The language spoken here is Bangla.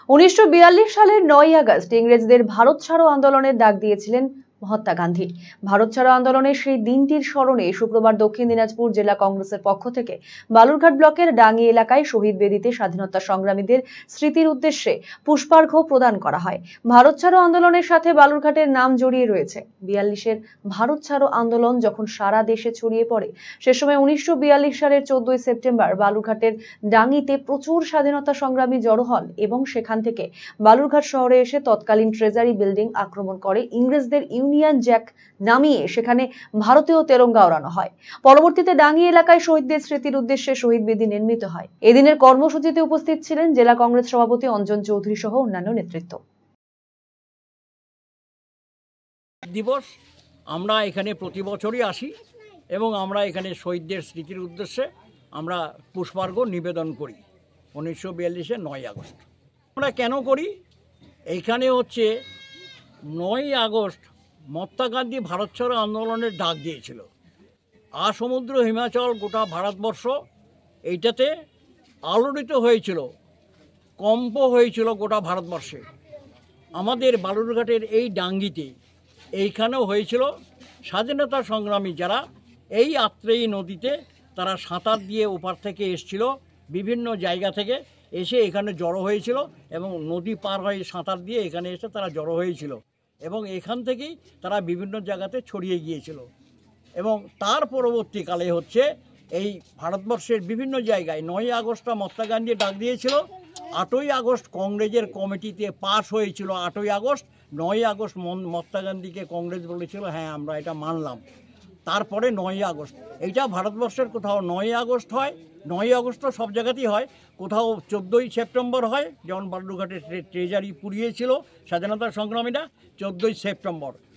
1942 সালের 9ই আগস্ট ইংরেজদের ভারত ছাড়ো আন্দোলনের ডাক দিয়েছিলেন মহাত্মা গান্ধী। ভারত ছাড়ো আন্দোলনের সেই দিনটির স্মরণে শুক্রবার দক্ষিণ দিনাজপুর জেলা কংগ্রেসের পক্ষ থেকে বালুরঘাট ব্লকের ডাঙ্গি এলাকায় শহীদ বেদিতে স্বাধীনতা সংগ্রামীদের স্মৃতির উদ্দেশ্যে পুষ্পার্ঘ্য প্রদান করা হয়। ভারত ছাড়ো আন্দোলনের সাথে বালুরঘাটের নাম জড়িয়ে রয়েছে। 42-এর ভারত ছাড়ো আন্দোলন যখন সারা দেশে ছড়িয়ে পড়ে, সে সময় 1942 সালের 14ই সেপ্টেম্বর বালুরঘাটের ডাঙ্গিতে প্রচুর স্বাধীনতা সংগ্রামী জড়ো হন এবং সেখান থেকে বালুরঘাট শহরে এসে তৎকালীন ট্রেজারি বিল্ডিং আক্রমণ করে ইংরেজদের ইউনিয়ন জ্যাক নামিয়ে সেখানে ভারতীয় তেরঙ্গা ওড়ানো হয়। পরবর্তীতে ডাঙ্গি এলাকায় শহীদদের স্মৃতির উদ্দেশ্যে শহীদ বেদি নির্মিত হয়। এদিনের কর্মসূচিতে উপস্থিত ছিলেন জেলা কংগ্রেস সভাপতি অঞ্জন চৌধুরী সহ অন্যান্য নেতৃত্ব। দিবস আমরা এখানে প্রতি বছরই আসি এবং আমরা এখানে শহীদদের স্মৃতির উদ্দেশ্যে আমরা পুষ্পার্ঘ্য নিবেদন করি। 1942-এর 9ই আগস্ট আমরা কেন করি? এইখানে হচ্ছে 9ই আগস্ট মহাত্মা গান্ধী ভারত ছাড়ো আন্দোলনের ডাক দিয়েছিল। সমুদ্র হিমাচল গোটা ভারতবর্ষ এইটাতে আলোড়িত হয়েছিল, কম্প হয়েছিল গোটা ভারতবর্ষে। আমাদের বালুরঘাটের এই ডাঙ্গিতে এইখানেও হয়েছিল। স্বাধীনতা সংগ্রামী যারা এই আত্রেয়ী নদীতে তারা সাঁতার দিয়ে ওপার থেকে এসছিল, বিভিন্ন জায়গা থেকে এসে এখানে জড়ো হয়েছিল এবং নদী পার হয়ে সাঁতার দিয়ে এখানে এসে তারা জড়ো হয়েছিল এবং এখান থেকেই তারা বিভিন্ন জায়গাতে ছড়িয়ে গিয়েছিল। এবং তার পরবর্তীকালে হচ্ছে এই ভারতবর্ষের বিভিন্ন জায়গায় 9ই আগস্টটা মহাত্মা গান্ধী ডাক দিয়েছিল। 8ই আগস্ট কংগ্রেসের কমিটিতে পাশ হয়েছিল। 8ই আগস্ট 9ই আগস্ট মহাত্মা গান্ধীকে কংগ্রেস বলেছিল হ্যাঁ আমরা এটা মানলাম। তারপরে 9ই আগস্ট এইটা ভারতবর্ষের কোথাও 9ই আগস্ট হয়, 9ই আগস্ট তো সব জায়গাতেই হয়, কোথাও 14ই সেপ্টেম্বর হয়, যেমন বালুরঘাটের ট্রেজারি পুড়িয়েছিল স্বাধীনতা সংগ্রামীরা 14ই সেপ্টেম্বর।